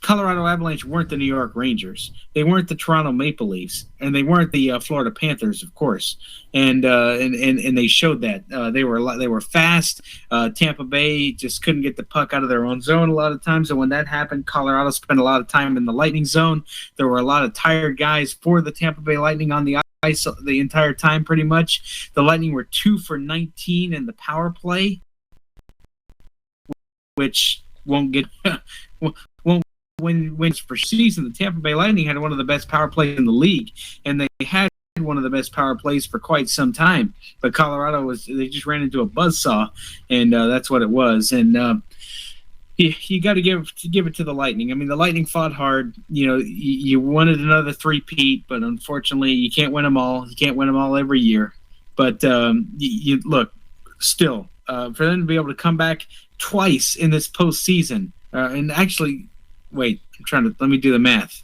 Colorado Avalanche weren't the New York Rangers. They weren't the Toronto Maple Leafs, and they weren't the Florida Panthers, of course. And they showed that they were fast. Tampa Bay just couldn't get the puck out of their own zone a lot of times, and when that happened, Colorado spent a lot of time in the Lightning zone. There were a lot of tired guys for the Tampa Bay Lightning on the ice the entire time, pretty much. The Lightning were 2 for 19 in the power play, which won't get won't wins for season. The Tampa Bay Lightning had one of the best power plays in the league, and they had one of the best power plays for quite some time. But Colorado they just ran into a buzzsaw, and that's what it was. And you got to give it to the Lightning. I mean, the Lightning fought hard. You know, you wanted another three-peat, but unfortunately, you can't win them all. You can't win them all every year. But you look, still, for them to be able to come back twice in this postseason, and actually, wait, let me do the math.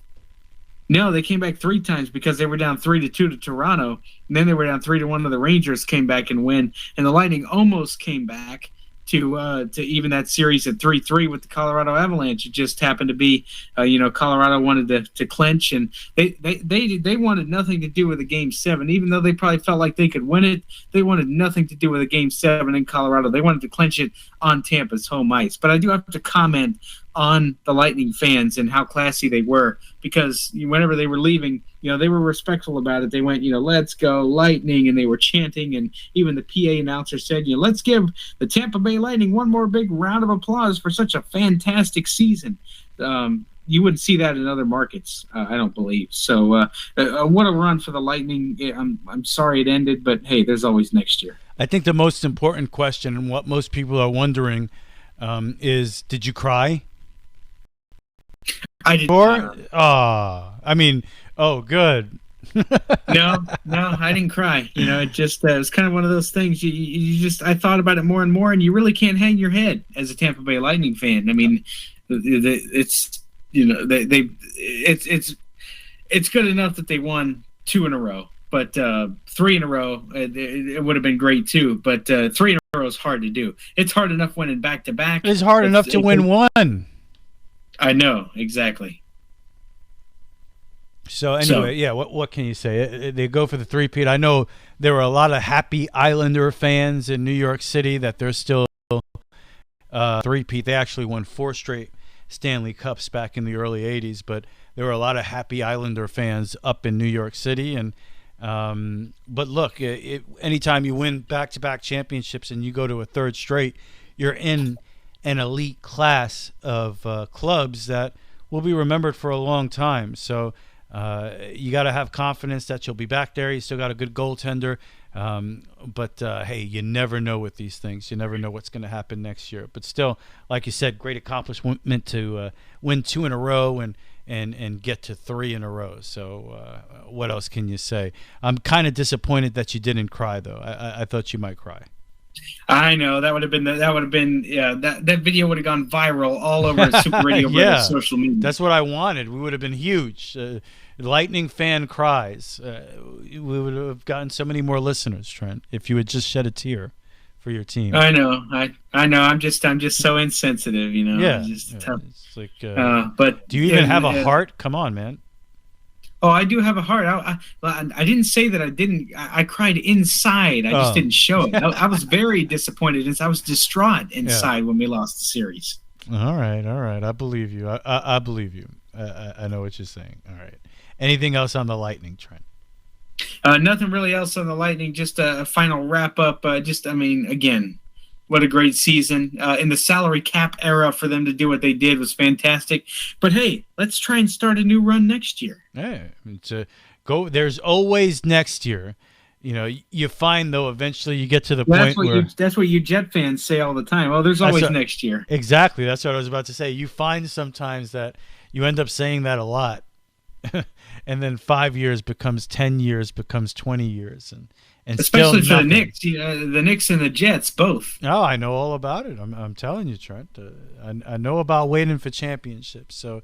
No, they came back 3 times because they were down 3-2 to Toronto, and then they were down 3-1 to the Rangers, came back and win, and the Lightning almost came back to even that series at 3-3 with the Colorado Avalanche. It just happened to be, Colorado wanted to clinch, and they wanted nothing to do with a Game 7. Even though they probably felt like they could win it, they wanted nothing to do with a Game 7 in Colorado. They wanted to clinch it on Tampa's home ice. But I do have to comment on the Lightning fans and how classy they were, because whenever they were leaving, they were respectful about it. They went, let's go Lightning, and they were chanting, and even the PA announcer said, let's give the Tampa Bay Lightning one more big round of applause for such a fantastic season. You wouldn't see that in other markets, I don't believe. So what a run for the Lightning. I'm sorry it ended, but hey, there's always next year. I think the most important question, and what most people are wondering, is, did you cry? I did. Good. No, I didn't cry. It just it was kind of one of those things. I thought about it more and more, and you really can't hang your head as a Tampa Bay Lightning fan. I mean, it's it's good enough that they won 2 in a row, but 3 in a row it would have been great too. But 3 in a row is hard to do. It's hard enough winning back to back. It's hard enough to win one. I know, exactly. So anyway, yeah, what can you say? They go for the three-peat. I know there were a lot of happy Islander fans in New York City that they're still three-peat. They actually won 4 straight Stanley Cups back in the early 80s, but there were a lot of happy Islander fans up in New York City. And but look, anytime you win back-to-back championships and you go to a 3rd straight, you're in an elite class of clubs that will be remembered for a long time. So you got to have confidence that you'll be back there. You still got a good goaltender. But hey, you never know with these things. You never know what's going to happen next year. But still, like you said, great accomplishment to win 2 in a row and get to 3 in a row. So what else can you say? I'm kind of disappointed that you didn't cry, though. I thought you might cry. I know that would have been that video would have gone viral all over Super Radio yeah, social media. That's what I wanted. We would have been huge. Lightning fan cries. We would have gotten so many more listeners, Trent, if you had just shed a tear for your team. I know. I know. I'm just so insensitive. Yeah. It's like, but do you even have a heart? Come on, man. Oh, I do have a heart. I didn't say that I didn't. I cried inside. I just didn't show it. I was very disappointed. I was distraught inside when we lost the series. All right. I believe you. I believe you. I know what you're saying. All right. Anything else on the Lightning, Trent? Nothing really else on the Lightning. Just a final wrap up. Again, what a great season. In the salary cap era, for them to do what they did was fantastic. But hey, let's try and start a new run next year. Yeah, there's always next year. You find, though, eventually you get to the point where that's what you Jet fans say all the time. Oh, there's always next year. Exactly. That's what I was about to say. You find sometimes that you end up saying that a lot. And then 5 years becomes 10 years, becomes 20 years. And especially for the Knicks, the Knicks and the Jets both. Oh, I know all about it. I'm telling you, Trent. I know about waiting for championships. So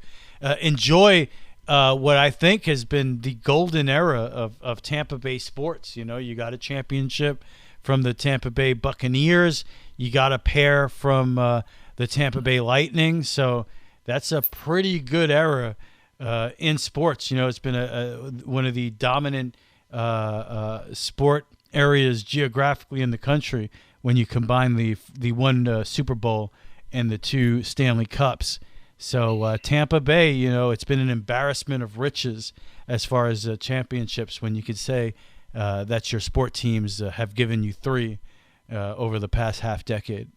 enjoy what I think has been the golden era of Tampa Bay sports. You got a championship from the Tampa Bay Buccaneers. You got a pair from the Tampa Bay Lightning. So that's a pretty good era in sports. It's been one of the dominant sport areas geographically in the country when you combine the one Super Bowl and the 2 Stanley Cups. So Tampa Bay, it's been an embarrassment of riches as far as championships, when you could say that your sport teams have given you 3 over the past half decade.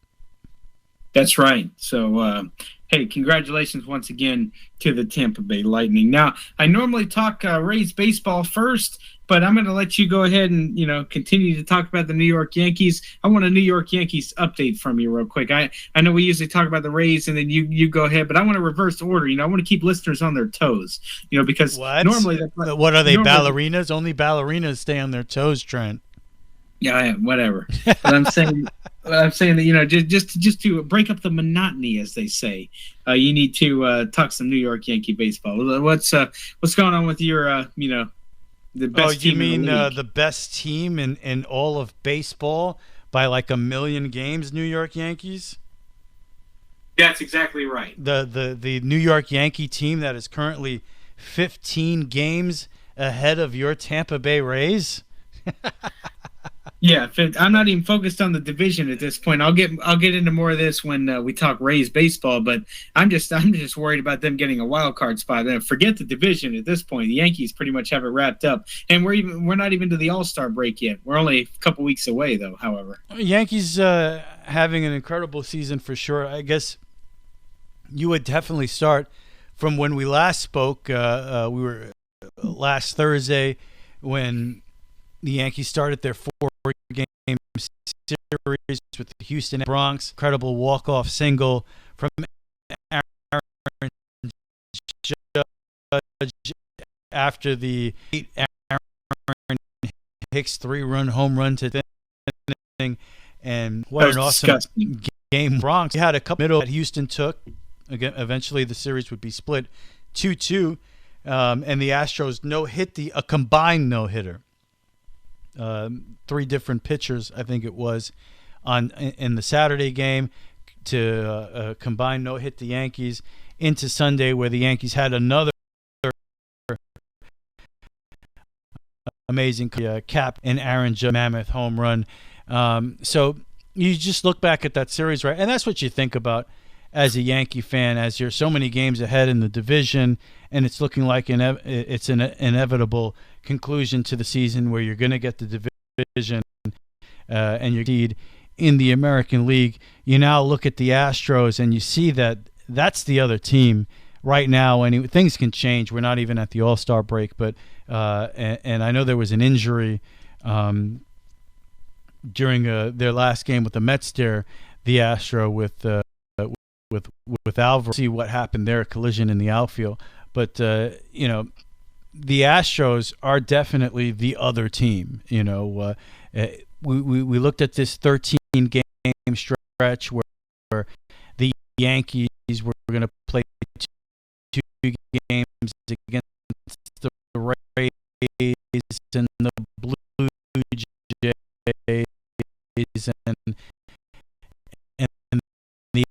That's right. So, hey, congratulations once again to the Tampa Bay Lightning. Now, I normally talk Rays baseball first, but I'm going to let you go ahead and, continue to talk about the New York Yankees. I want a New York Yankees update from you real quick. I know we usually talk about the Rays and then you go ahead, but I want to reverse order. I want to keep listeners on their toes, because normally what are they, ballerinas? Only ballerinas stay on their toes, Trent. Yeah, whatever. But I'm saying that just to break up the monotony, as they say, you need to talk some New York Yankee baseball. What's going on with your the best team? You mean in the league? The best team in all of baseball by like 1 million games? New York Yankees. That's exactly right. The New York Yankee team that is currently 15 games ahead of your Tampa Bay Rays. Yeah, I'm not even focused on the division at this point. I'll get into more of this when we talk Rays baseball, but I'm just worried about them getting a wild card spot. Forget the division at this point. The Yankees pretty much have it wrapped up, and we're not even to the All-Star break yet. We're only a couple weeks away, though. However, Yankees having an incredible season for sure. I guess you would definitely start from when we last spoke. We were last Thursday when the Yankees started their 4-game series with the Houston Bronx. Incredible walk-off single from Aaron Judge after the Aaron Hicks 3-run home run to the inning. And what an awesome game. Bronx had a couple middle that Houston took. Again, eventually the series would be split 2-2, and the Astros hit a combined no-hitter. 3 different pitchers, I think it was, in the Saturday game to combine no-hit the Yankees into Sunday, where the Yankees had another amazing cap in Aaron Judge mammoth home run. So you just look back at that series, right? And that's what you think about as a Yankee fan, as you're so many games ahead in the division, and it's looking like it's an inevitable conclusion to the season where you're going to get the division and you're in the American League. You now look at the Astros and you see that that's the other team right now. And things can change. We're not even at the All-Star break, but and I know there was an injury during their last game with the Mets there, the Astro with Alvarez. See what happened there, a collision in the outfield. But the Astros are definitely the other team. We looked at this 13-game stretch where the Yankees were going to play 2 games against the Rays and the Blue Jays and the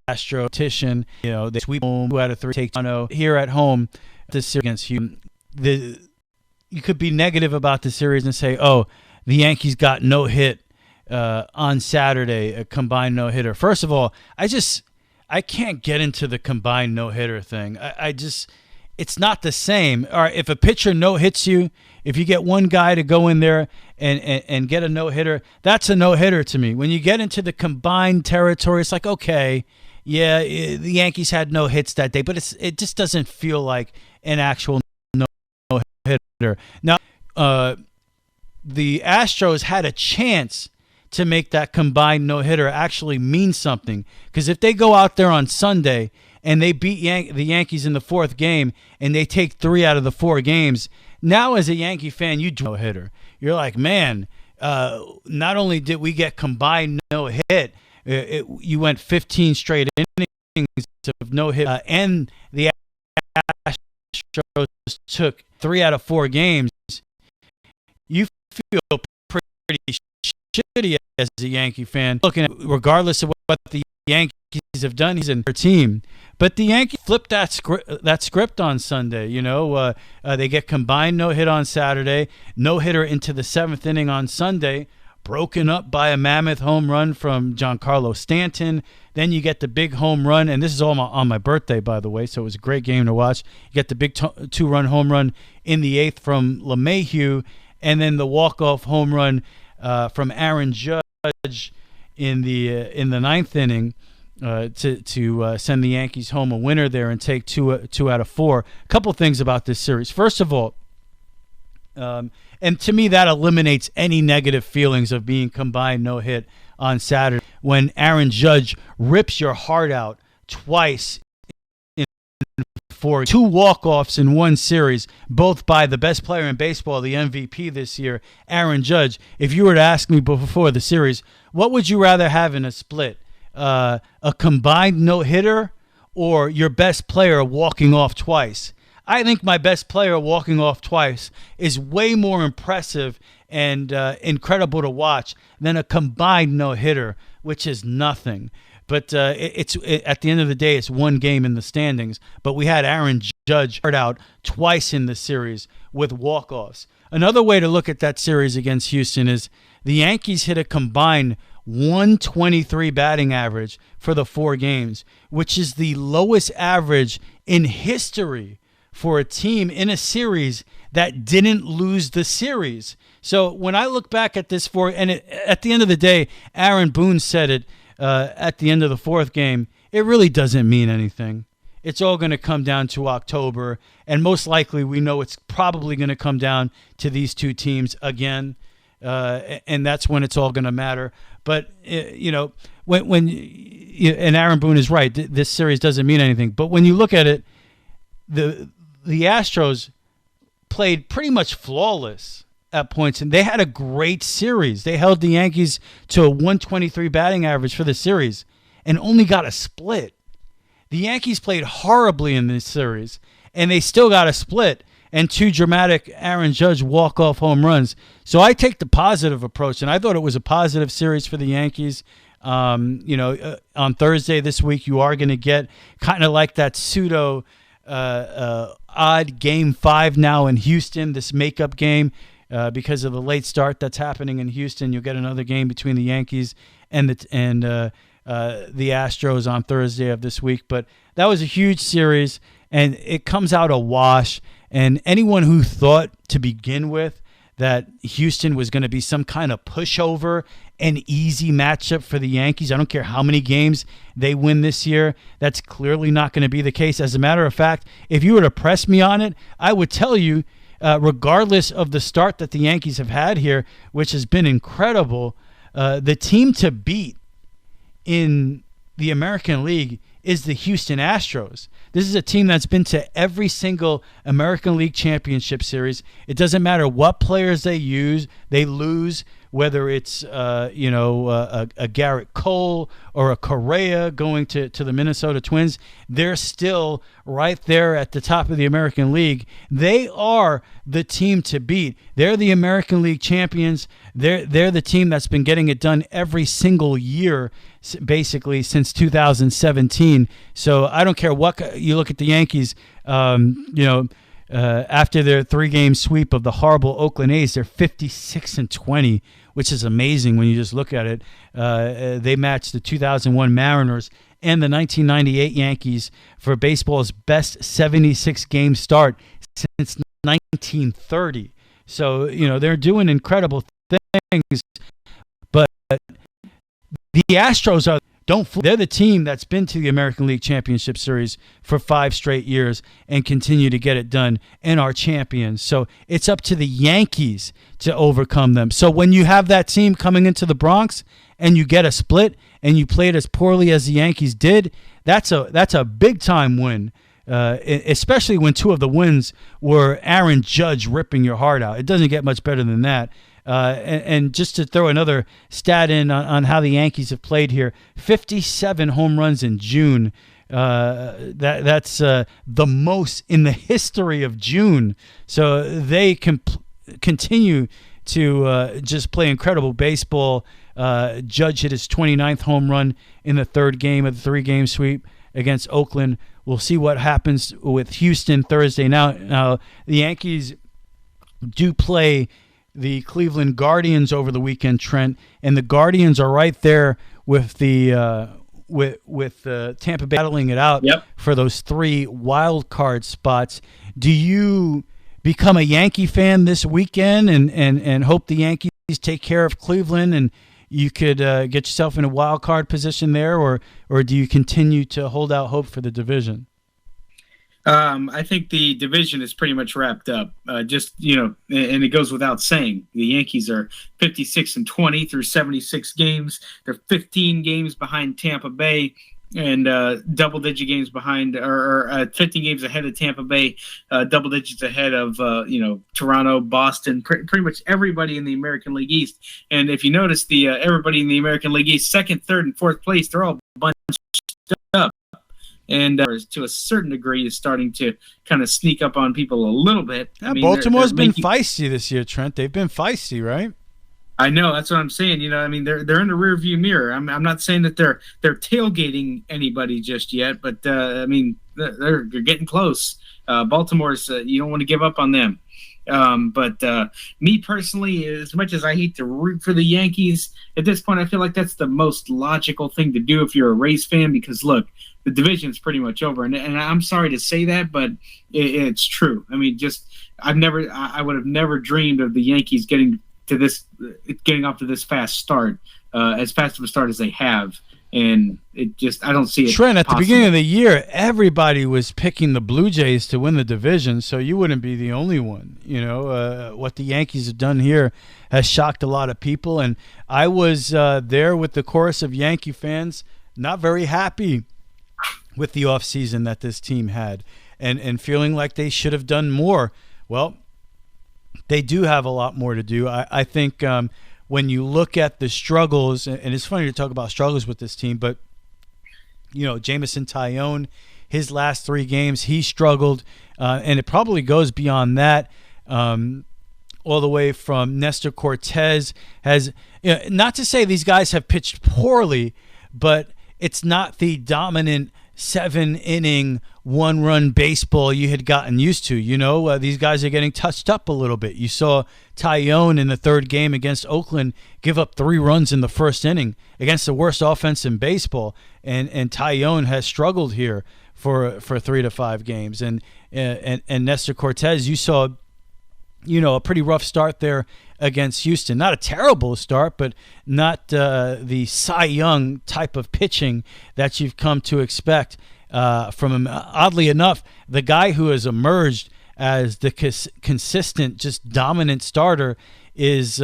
Astro petition. They sweep 2 out of 3, take Toronto here at home. This series against Houston, you could be negative about the series and say, "Oh, the Yankees got no hit on Saturday, a combined no hitter." First of all, I can't get into the combined no hitter thing. It's not the same. All right, if a pitcher no hits you, if you get one guy to go in there and get a no hitter, that's a no hitter to me. When you get into the combined territory, it's like, okay, yeah, the Yankees had no hits that day, but it just doesn't feel like an actual no hitter. Now, the Astros had a chance to make that combined no hitter actually mean something, because if they go out there on Sunday and they beat the Yankees in the 4th game and they take 3 out of the 4 games, now as a Yankee fan, you do no hitter. You're like, man, not only did we get combined no hit, you went 15 straight innings of no hit, and the Astros took 3 out of 4 games. You feel pretty shitty as a Yankee fan, looking at, regardless of what the Yankees have done. He's in their team. But the Yankees flipped that script on Sunday. They get combined no-hit on Saturday, no-hitter into the 7th inning on Sunday, broken up by a mammoth home run from Giancarlo Stanton. Then you get the big home run, and this is all on my birthday, by the way, so it was a great game to watch. You get the big 2-run home run in the 8th from LeMahieu, and then the walk-off home run from Aaron Judge in the 9th inning to send the Yankees home a winner there and take two out of 4. A couple things about this series. First of all, and to me that eliminates any negative feelings of being combined no-hit on Saturday when Aaron Judge rips your heart out twice for 2 walk-offs in one series, both by the best player in baseball, the MVP this year, Aaron Judge. If you were to ask me before the series, what would you rather have in a split? A combined no-hitter or your best player walking off twice? I think my best player walking off twice is way more impressive and incredible to watch than a combined no-hitter, which is nothing. But at the end of the day, it's one game in the standings. But we had Aaron Judge hurt out twice in the series with walk-offs. Another way to look at that series against Houston is the Yankees hit a combined 123 batting average for the 4 games, which is the lowest average in history for a team in a series that didn't lose the series. So when I look back at this at the end of the day, Aaron Boone said it at the end of the 4th game, it really doesn't mean anything. It's all going to come down to October, and most likely we know it's probably going to come down to these 2 teams again, and that's when it's all going to matter. But, when and Aaron Boone is right, this series doesn't mean anything. But when you look at it, the Astros played pretty much flawless at points, and they had a great series. They held the Yankees to a 123 batting average for the series and only got a split. The Yankees played horribly in this series, and they still got a split and 2 dramatic Aaron Judge walk-off home runs. So I take the positive approach, and I thought it was a positive series for the Yankees. On Thursday this week, you are going to get kind of like that pseudo odd Game 5 now in Houston, this makeup game, because of the late start that's happening in Houston. You'll get another game between the Yankees and the Astros on Thursday of this week. But that was a huge series, and it comes out a wash. And anyone who thought to begin with that Houston was going to be some kind of pushover, an easy matchup for the Yankees, I don't care how many games they win this year, that's clearly not going to be the case. As a matter of fact, if you were to press me on it, I would tell you, regardless of the start that the Yankees have had here, which has been incredible, the team to beat in the American League is the Houston Astros. This is a team that's been to every single American League Championship Series. It doesn't matter what players they lose, whether it's a Garrett Cole or a Correa going to the Minnesota Twins. They're still right there at the top of the American League. They are the team to beat. They're the American League champions. They're the team that's been getting it done every single year, basically since 2017. So I don't care what you look at the Yankees. After their 3-game sweep of the horrible Oakland A's, they're 56-20, which is amazing when you just look at it. They matched the 2001 Mariners and the 1998 Yankees for baseball's best 76-game start since 1930. So, they're doing incredible things. But the Astros are... They're the team that's been to the American League Championship Series for 5 straight years and continue to get it done and are champions. So it's up to the Yankees to overcome them. So when you have that team coming into the Bronx and you get a split and you played as poorly as the Yankees did, that's a big-time win, especially when 2 of the wins were Aaron Judge ripping your heart out. It doesn't get much better than that. And just to throw another stat in on how the Yankees have played here, 57 home runs in June. That's the most in the history of June. So they continue to just play incredible baseball. Judge hit his 29th home run in the third game of the 3-game sweep against Oakland. We'll see what happens with Houston Thursday. Now the Yankees do play the Cleveland Guardians over the weekend, Trent, and the Guardians are right there with the Tampa Bay battling it out for those 3 wild card spots. Do you become a Yankee fan this weekend and hope the Yankees take care of Cleveland and you could get yourself in a wild card position there, or do you continue to hold out hope for the division? I think the division is pretty much wrapped up. And it goes without saying, the Yankees are 56-20 through 76 games. They're 15 games behind Tampa Bay and double-digit games behind, or 15 games ahead of Tampa Bay, double digits ahead of Toronto, Boston, pretty much everybody in the American League East. And if you notice, the everybody in the American League East, second, third, and fourth place, they're all bunched up. And to a certain degree is starting to kind of sneak up on people a little bit. Yeah, Baltimore's been feisty this year, Trent. They've been feisty, right? I know, that's what I'm saying. They're in the rearview mirror. I'm not saying that they're tailgating anybody just yet, but they're getting close. Baltimore's you don't want to give up on them. But me personally, as much as I hate to root for the Yankees, at this point I feel like that's the most logical thing to do if you're a Rays fan, because look, the division's pretty much over, and I'm sorry to say that, but it's true. I mean, I would have never dreamed of the Yankees getting off to this fast start, as fast of a start as they have. And I don't see it. Trent, at the beginning of the year, everybody was picking the Blue Jays to win the division, so you wouldn't be the only one. What the Yankees have done here has shocked a lot of people, and I was there with the chorus of Yankee fans, not very happy with the offseason that this team had, and feeling like they should have done more. Well, they do have a lot more to do. I think when you look at the struggles, and it's funny to talk about struggles with this team, but Jameson Taillon, his last 3 games, he struggled, and it probably goes beyond that. All the way from Nestor Cortez has, not to say these guys have pitched poorly, but it's not the dominant 7-inning, 1-run baseball you had gotten used to. These guys are getting touched up a little bit. You saw Taillon in the 3rd game against Oakland give up 3 runs in the 1st inning against the worst offense in baseball, and Taillon has struggled here for 3 to 5 games. And Nestor Cortez, you saw a pretty rough start there against Houston. Not a terrible start, but not the Cy Young type of pitching that you've come to expect from him. Oddly enough, the guy who has emerged as the consistent, just dominant starter is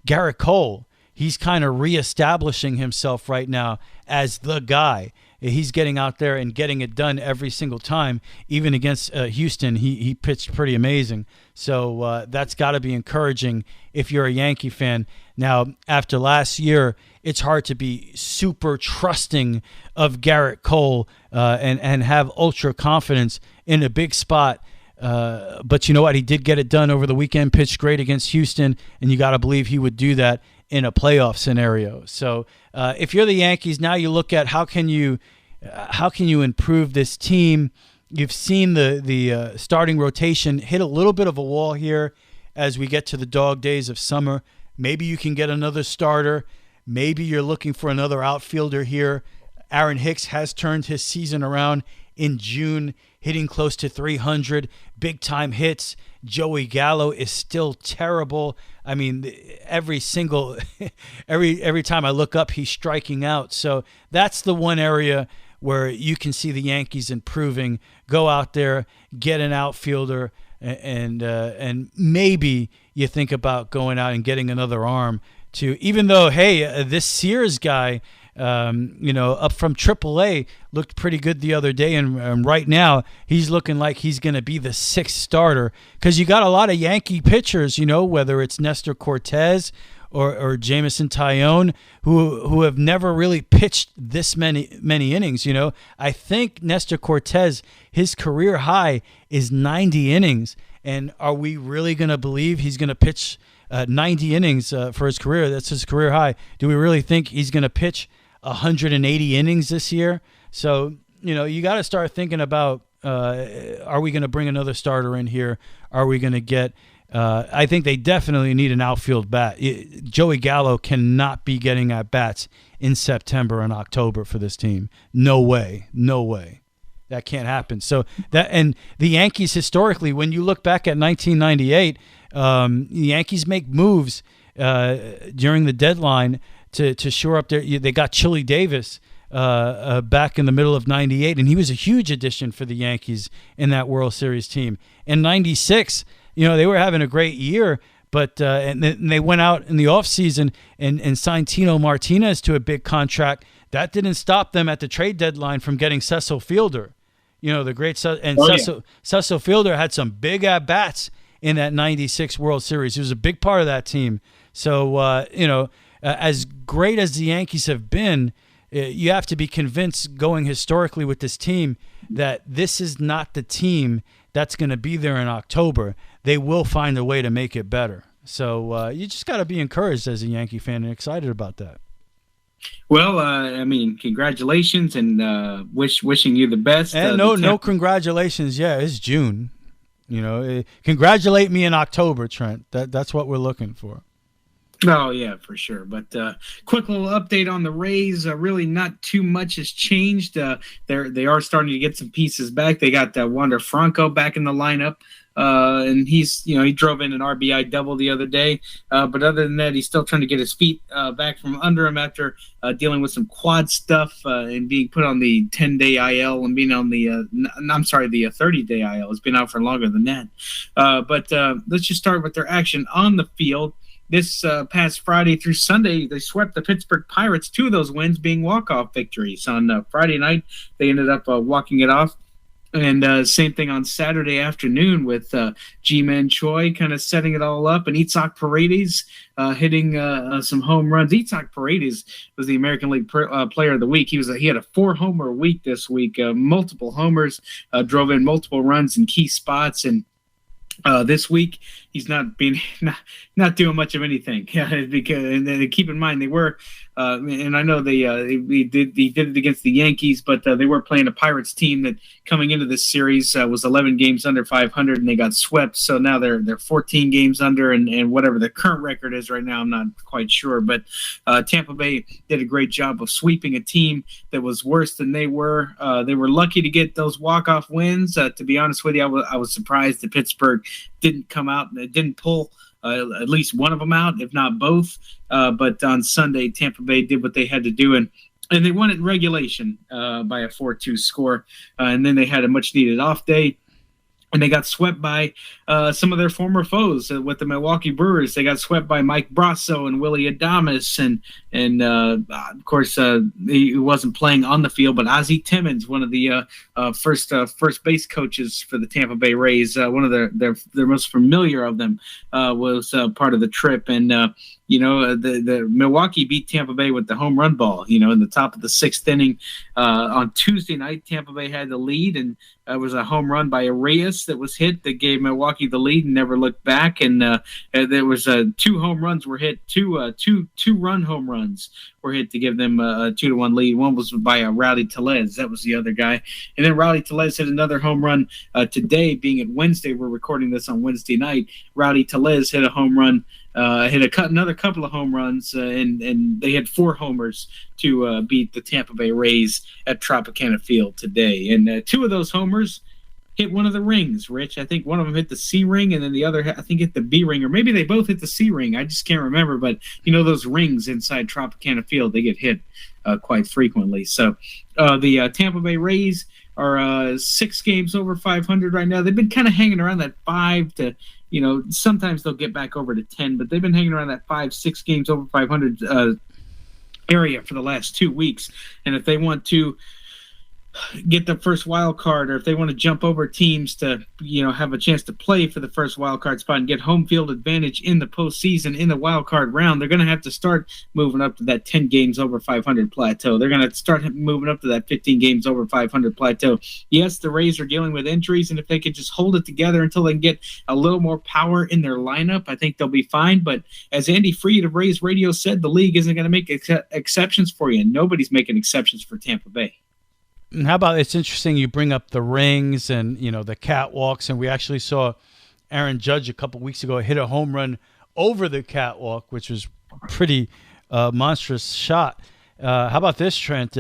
Garrett Cole. He's kind of reestablishing himself right now as the guy. He's getting out there and getting it done every single time. Even against Houston, he pitched pretty amazing. So that's got to be encouraging if you're a Yankee fan. Now, after last year, it's hard to be super trusting of Garrett Cole and have ultra confidence in a big spot. But you know what? He did get it done over the weekend, pitched great against Houston, and you got to believe he would do that in a playoff scenario. So if you're the Yankees, now you look at how can you improve this team. You've seen the starting rotation hit a little bit of a wall here as we get to the dog days of summer. Maybe you can get another starter. Maybe you're looking for another outfielder here. Aaron Hicks has turned his season around in June, hitting close to 300 big-time hits. Joey Gallo is still terrible. I mean, every time I look up, he's striking out. So that's the one area where you can see the Yankees improving. Go out there, get an outfielder, and maybe you think about going out and getting another arm too. Even though, hey, this Sears guy, up from AAA looked pretty good the other day, and right now he's looking like he's going to be the 6th starter, because you got a lot of Yankee pitchers, whether it's Nestor Cortez or Jameson Taillon, who have never really pitched this many innings. I think Nestor Cortez, his career high is 90 innings, and are we really going to believe he's going to pitch 90 innings for his career. That's his career high. Do we really think he's going to pitch 180 innings this year? So, you got to start thinking about, are we going to bring another starter in here? Are we going to get I think they definitely need an outfield bat. Joey Gallo cannot be getting at bats in September and October for this team. No way. That can't happen. So and the Yankees historically, when you look back at 1998, the Yankees make moves during the deadline to shore up they got Chili Davis back in the middle of 98, and he was a huge addition for the Yankees in that World Series team. In 96, they were having a great year, but and they went out in the offseason and signed Tino Martinez to a big contract. That didn't stop them at the trade deadline from getting Cecil Fielder. The great Cecil Fielder had some big at-bats in that 96 World Series. He was a big part of that team. So, as great as the Yankees have been, you have to be convinced going historically with this team that this is not the team that's going to be there in October. They will find a way to make it better. So you just got to be encouraged as a Yankee fan and excited about that. Well, congratulations and wishing you the best. And no congratulations. Yeah, it's June. Congratulate me in October, Trent. That's what we're looking for. Oh, yeah, for sure. But quick little update on the Rays. Really not too much has changed. They are starting to get some pieces back. They got Wander Franco back in the lineup. And he's, he drove in an RBI double the other day. But other than that, he's still trying to get his feet back from under him after dealing with some quad stuff and being put on the 10-day IL and being on the 30-day IL. It's been out for longer than that. But let's just start with their action on the field. This past Friday through Sunday, they swept the Pittsburgh Pirates, 2 of those wins being walk-off victories. On Friday night, they ended up walking it off. And same thing on Saturday afternoon with G-Man Choi kind of setting it all up, and Itzhak Paredes hitting some home runs. Itzhak Paredes was the American League Player of the Week. He had a 4-homer week this week, multiple homers, drove in multiple runs in key spots, and this week he's not doing much of anything. Because and keep in mind they were, and I know he did it against the Yankees, but they were playing a Pirates team that coming into this series was 11 games under 500, and they got swept. So now they're 14 games under, and whatever the current record is right now, I'm not quite sure. But Tampa Bay did a great job of sweeping a team that was worse than they were. They were lucky to get those walk-off wins. To be honest with you, I was surprised that Pittsburgh didn't come out and didn't pull at least one of them out, if not both. But on Sunday, Tampa Bay did what they had to do, and they won it in regulation by a 4-2 score. And then they had a much-needed off day, and they got swept by some of their former foes with the Milwaukee Brewers. They got swept by Mike Brasso and Willie Adames, and of course he wasn't playing on the field, but Ozzie Timmons, one of the first base coaches for the Tampa Bay Rays, one of their most familiar of them, was part of the trip. And the Milwaukee beat Tampa Bay with the home run ball, in the top of the 6th inning. On Tuesday night, Tampa Bay had the lead, and it was a home run by Arias that was hit that gave Milwaukee the lead and never looked back. And there was 2 home runs were hit, two-run home runs were hit to give them a 2-1 lead. One was by Rowdy Tellez. That was the other guy. And then Rowdy Tellez hit another home run today, being it Wednesday. We're recording this on Wednesday night. Rowdy Tellez hit a home run, hit another couple of home runs, and they had 4 homers to beat the Tampa Bay Rays at Tropicana Field today. And 2 of those homers hit one of the rings, Rich. I think one of them hit the C ring, and then the other, I think, hit the B ring, or maybe they both hit the C ring. I just can't remember. But, those rings inside Tropicana Field, they get hit quite frequently. So the Tampa Bay Rays are 6 games over 500 right now. They've been kind of hanging around that 5 to, sometimes they'll get back over to 10, but they've been hanging around that 5-6 games over 500 area for the last 2 weeks. And if they want to get the first wild card, or if they want to jump over teams to, have a chance to play for the first wild card spot and get home field advantage in the postseason in the wild card round, they're going to have to start moving up to that 10 games over 500 plateau. They're going to start moving up to that 15 games over 500 plateau. Yes, the Rays are dealing with injuries, and if they could just hold it together until they can get a little more power in their lineup, I think they'll be fine. But as Andy Freed of Rays Radio said, the league isn't going to make exceptions for you, and nobody's making exceptions for Tampa Bay. And how about, it's interesting you bring up the rings and, the catwalks, and we actually saw Aaron Judge a couple weeks ago hit a home run over the catwalk, which was pretty monstrous shot. How about this, Trent?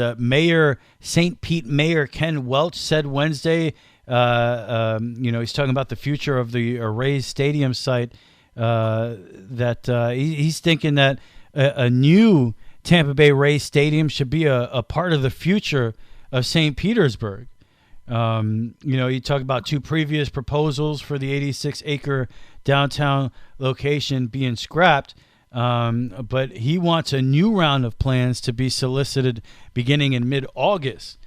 St. Pete Mayor Ken Welch said Wednesday, he's talking about the future of the Rays Stadium site, that he's thinking that a new Tampa Bay Rays Stadium should be a part of the future of St. Petersburg. You talk about two previous proposals for the 86-acre downtown location being scrapped, but he wants a new round of plans to be solicited beginning in mid-August.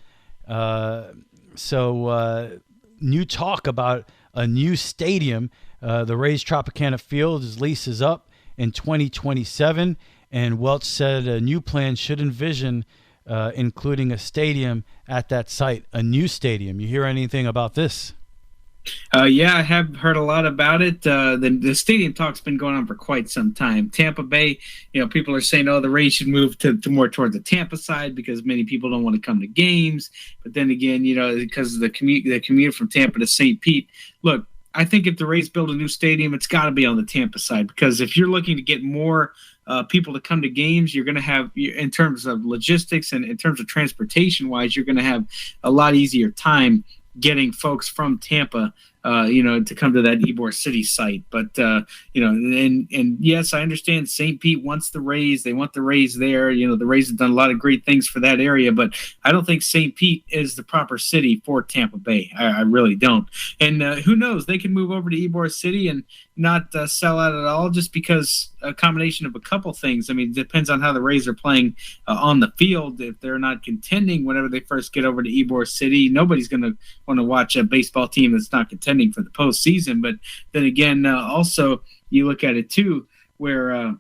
So new talk about a new stadium. The Rays Tropicana Field's lease is up in 2027, and Welch said a new plan should envision including a stadium at that site, a new stadium. You hear anything about this? Yeah, I have heard a lot about it. The stadium talk's been going on for quite some time. Tampa Bay, people are saying, the Rays should move to more towards the Tampa side because many people don't want to come to games. But then again, because of the commute from Tampa to St. Pete. Look, I think if the Rays build a new stadium, it's got to be on the Tampa side, because if you're looking to get more people to come to games, you're going to have, in terms of logistics and in terms of transportation wise, you're going to have a lot easier time getting folks from Tampa, to come to that Ybor City site. But, and yes, I understand St. Pete wants the Rays. They want the Rays there. The Rays have done a lot of great things for that area, but I don't think St. Pete is the proper city for Tampa Bay. I really don't. And who knows? They can move over to Ybor City and not sell out at all, just because a combination of a couple things. I mean, it depends on how the Rays are playing on the field. If they're not contending whenever they first get over to Ybor City, nobody's going to want to watch a baseball team that's not contending for the postseason. But then again, also you look at it too, where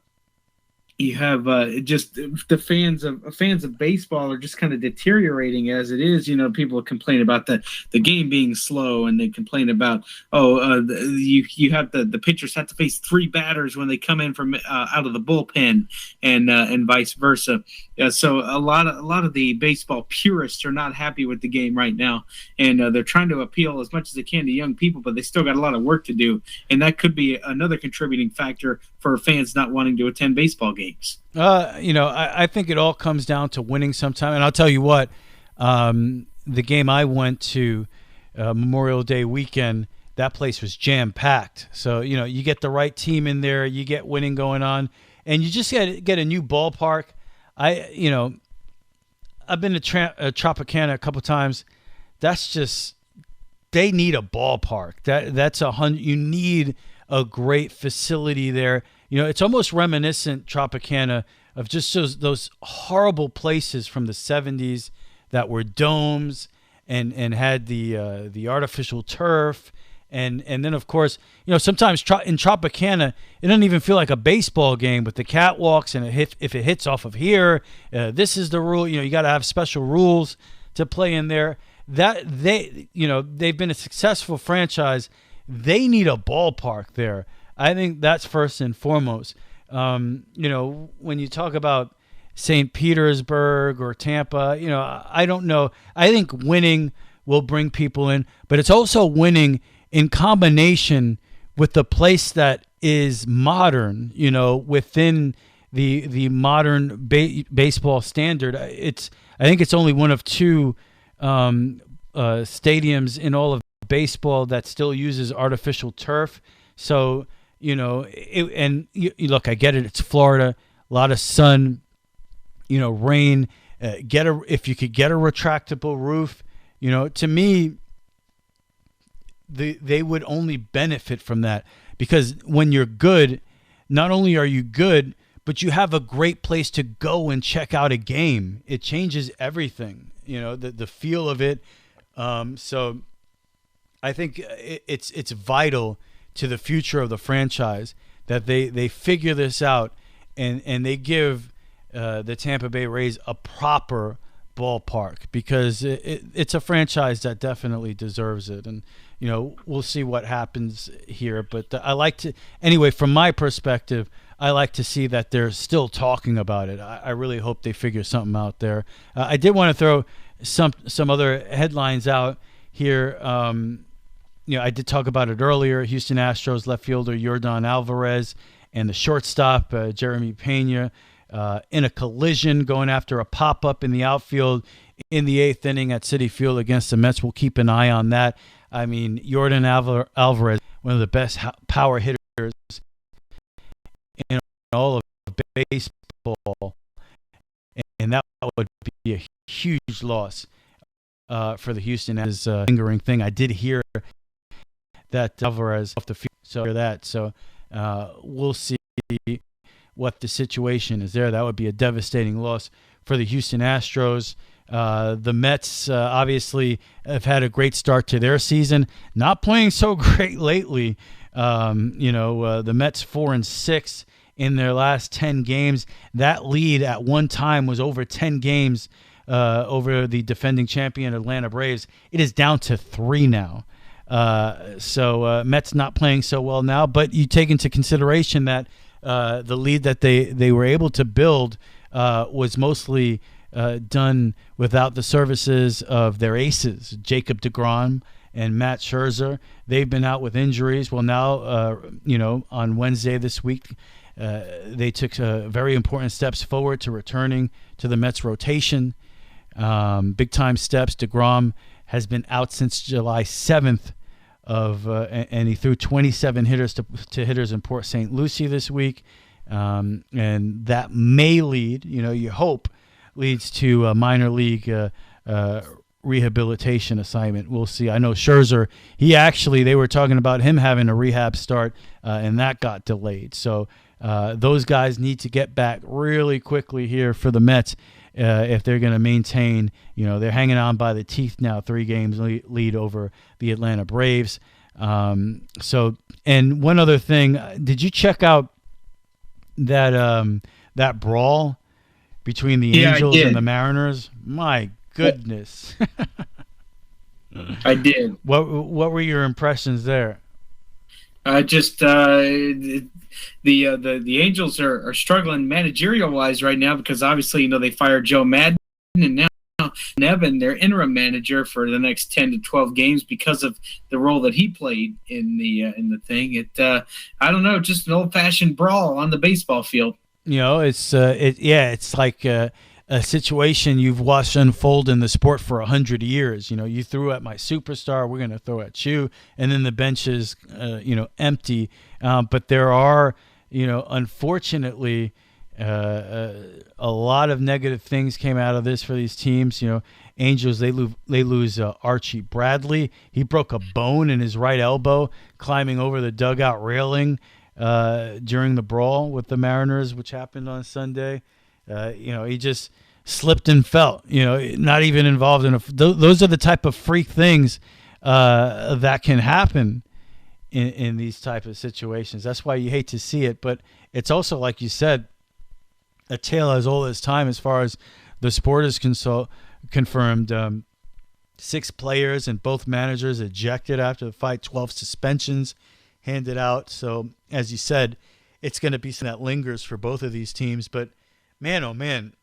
you have just the fans of baseball are just kind of deteriorating as it is. People complain about the game being slow, and they complain about you have the pitchers have to face three batters when they come in from out of the bullpen, and vice versa. So a lot of the baseball purists are not happy with the game right now, and they're trying to appeal as much as they can to young people, but they still got a lot of work to do, and that could be another contributing factor for fans not wanting to attend baseball games. I think it all comes down to winning sometime, and I'll tell you what, the game I went to Memorial Day weekend, that place was jam-packed. So, you get the right team in there, you get winning going on, and you just get a new ballpark. I've been to Tropicana a couple times. That's just, they need a ballpark. That's you need a great facility there. It's almost reminiscent, Tropicana, of just those horrible places from the 70s that were domes and had the artificial turf. And then, of course, sometimes in Tropicana, it doesn't even feel like a baseball game with the catwalks, and if it hits off of here, this is the rule. You got to have special rules to play in there. That they've been a successful franchise. They need a ballpark there. I think that's first and foremost. When you talk about St. Petersburg or Tampa, I don't know. I think winning will bring people in, but it's also winning in combination with the place that is modern, within the modern baseball standard. I think it's only one of two stadiums in all of baseball that still uses artificial turf. So, look, I get it. It's Florida, a lot of sun, rain. If you could get a retractable roof, to me, they would only benefit from that, because when you're good, not only are you good, but you have a great place to go and check out a game. It changes everything. the feel of it. So I think it's vital to the future of the franchise that they figure this out and they give the Tampa Bay Rays a proper ballpark, because it's a franchise that definitely deserves it. And we'll see what happens here, but I like to, anyway, from my perspective, I like to see that they're still talking about it. I really hope they figure something out there. I did want to throw some other headlines out here. I did talk about it earlier. Houston Astros left fielder Yordan Alvarez and the shortstop Jeremy Pena in a collision going after a pop-up in the outfield in the 8th inning at Citi Field against the Mets. We'll keep an eye on that. I mean, Yordan Alvarez, one of the best power hitters in all of baseball, and that would be a huge loss for the Houston as a lingering thing. I did hear that Alvarez off the field, so we'll see what the situation is there. That would be a devastating loss for the Houston Astros. The Mets obviously have had a great start to their season, not playing so great lately. The Mets 4-6 in their last 10 games. That lead at one time was over 10 games over the defending champion Atlanta Braves. It is down to 3 now. So Mets not playing so well now, but you take into consideration that the lead that they were able to build was mostly done without the services of their aces, Jacob deGrom and Matt Scherzer. They've been out with injuries. Well, now, on Wednesday this week, they took very important steps forward to returning to the Mets rotation. Big-time steps. deGrom has been out since July 7th, and he threw 27 hitters to hitters in Port St. Lucie this week. And that may lead, you hope, leads to a minor league rehabilitation assignment. We'll see. I know Scherzer, they were talking about him having a rehab start, and that got delayed. So those guys need to get back really quickly here for the Mets if they're going to maintain, they're hanging on by the teeth now, 3 games lead over the Atlanta Braves. And one other thing, did you check out that brawl between the Angels and the Mariners? My goodness. I did. What were your impressions there? The Angels are struggling managerial wise right now, because obviously they fired Joe Madden, and now Nevin, their interim manager for the next 10 to 12 games, because of the role that he played in the thing. I don't know, just an old fashioned brawl on the baseball field. It's like a situation you've watched unfold in the sport for 100 years. You threw at my superstar, we're going to throw at you, and then the bench is, empty. But there are, unfortunately, a lot of negative things came out of this for these teams. Angels, they lose Archie Bradley. He broke a bone in his right elbow climbing over the dugout railing during the brawl with the Mariners, which happened on Sunday. He just slipped and fell, not even involved in those are the type of freak things that can happen in these type of situations. That's why you hate to see it, but it's also, like you said, a tale as old as time as far as the sport is confirmed. 6 players and both managers ejected after the fight, 12 suspensions handed out. So, as you said, it's going to be something that lingers for both of these teams. But, man, oh, man,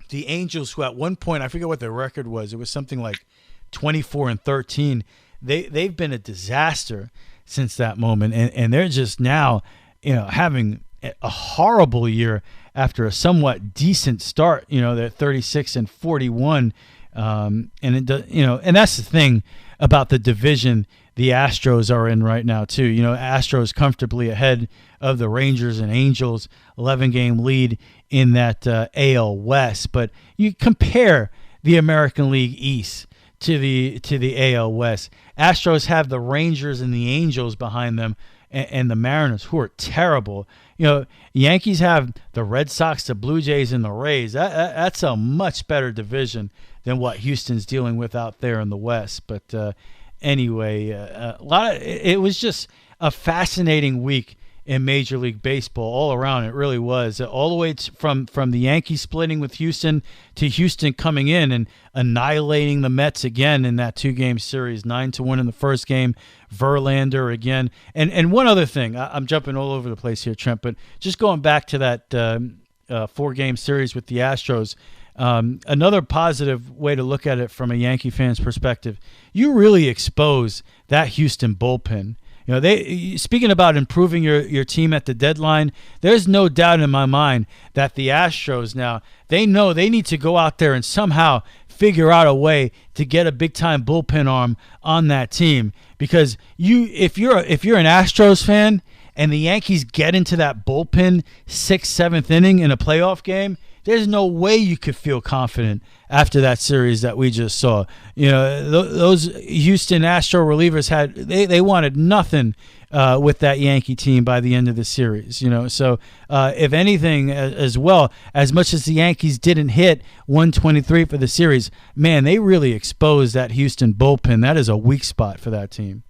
the Angels, who at one point, I forget what their record was, it was something like 24-13. They've been a disaster since that moment, and they're just now, having a horrible year after a somewhat decent start. They're 36-41, and and that's the thing about the division the Astros are in right now too. Astros comfortably ahead of the Rangers and Angels, 11-game lead in that AL West. But you compare the American League East to the AL West. Astros have the Rangers and the Angels behind them, and the Mariners, who are terrible. You know, Yankees have the Red Sox, the Blue Jays, and the Rays. That's a much better division than what Houston's dealing with out there in the West. But anyway, it was just a fascinating week in Major League Baseball all around. It really was, all the way from the Yankees splitting with Houston to Houston coming in and annihilating the Mets again in that 2-game series, 9-1 in the first game, Verlander again. And one other thing, I'm jumping all over the place here, Trent, but just going back to that 4-game series with the Astros, another positive way to look at it from a Yankee fan's perspective, you really expose that Houston bullpen. You know, speaking about improving your team at the deadline, there's no doubt in my mind that the Astros now, they know they need to go out there and somehow figure out a way to get a big-time bullpen arm on that team. Because if you're an Astros fan and the Yankees get into that bullpen 6th, 7th inning in a playoff game, there's no way you could feel confident after that series that we just saw. You know, those Houston Astro relievers they wanted nothing with that Yankee team by the end of the series. You know, so if anything, as well, as much as the Yankees didn't hit 123 for the series, man, they really exposed that Houston bullpen. That is a weak spot for that team.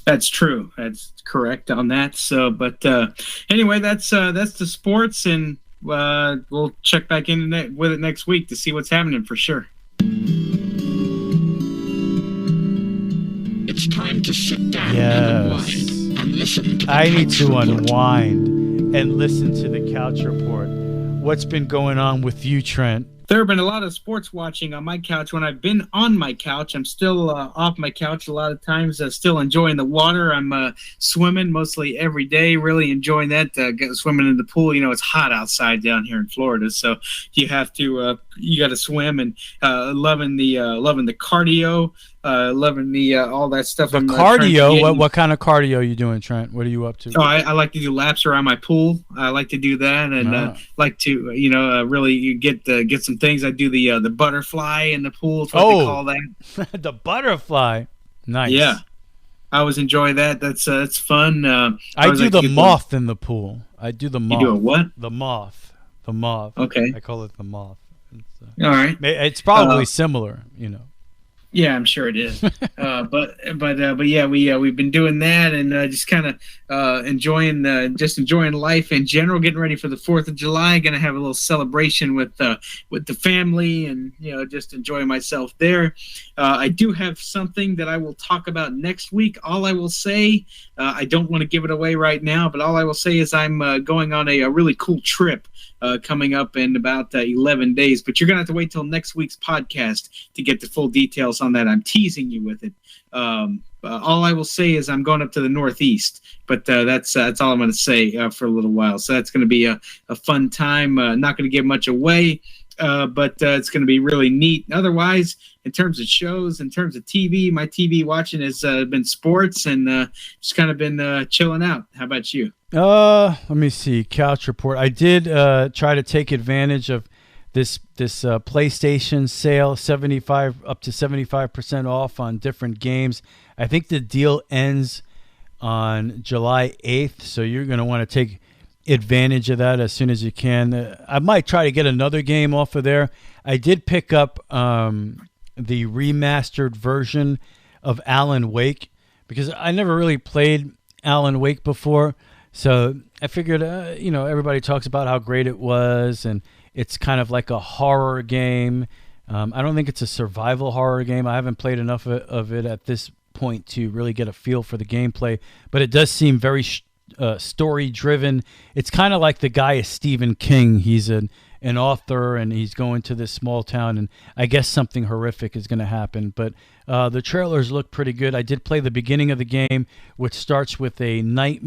That's true. That's correct on that. So, but anyway, that's the sports, and we'll check back in with it next week to see what's happening for sure. It's time to sit down and unwind and listen to the I need to Couch Report. unwind and listen to the Couch Report. What's been going on with you, Trent? There have been a lot of sports watching on my couch. When I've been on my couch, I'm still off my couch a lot of times, still enjoying the water. I'm swimming mostly every day, really enjoying that, swimming in the pool. You know, it's hot outside down here in Florida, so you have to you got to swim, and loving the cardio, loving the all that stuff. The cardio, what kind of cardio are you doing, Trent? What are you up to? Oh, I like to do laps around my pool. I like to do that, and like to really get some things. I do the butterfly in the pool. Is what they call that. The butterfly. Nice. Yeah, I always enjoy that. That's fun. I do the moth in the pool. I do the moth. You do a what? The moth. The moth. Okay. I call it the moth. All right. It's probably similar, you know. Yeah, I'm sure it is. But yeah, we've been doing that, and just kind of enjoying life in general. Getting ready for the 4th of July. Going to have a little celebration with the family, and just enjoying myself there. I do have something that I will talk about next week. All I will say, I don't want to give it away right now, but all I will say is I'm going on a really cool trip coming up in about 11 days. But you're going to have to wait till next week's podcast to get the full details on that. I'm teasing you with it. All I will say is I'm going up to the Northeast, but that's all I'm going to say for a little while. So that's going to be a fun time. Not going to give much away, but it's going to be really neat. Otherwise, in terms of shows, in terms of TV, my TV watching has been sports, and just kind of been chilling out. How about you? Let me see. Couch Report. I did try to take advantage of this PlayStation sale, up to 75% off on different games. I think the deal ends on July 8th, so you're going to want to take advantage of that as soon as you can. I might try to get another game off of there. I did pick up the remastered version of Alan Wake because I never really played Alan Wake before. So I figured, everybody talks about how great it was, and it's kind of like a horror game. I don't think it's a survival horror game. I haven't played enough of it at this point to really get a feel for the gameplay, but it does seem very story-driven. It's kind of like the guy is Stephen King. He's an author, and he's going to this small town, and I guess something horrific is going to happen. But the trailers look pretty good. I did play the beginning of the game, which starts with a night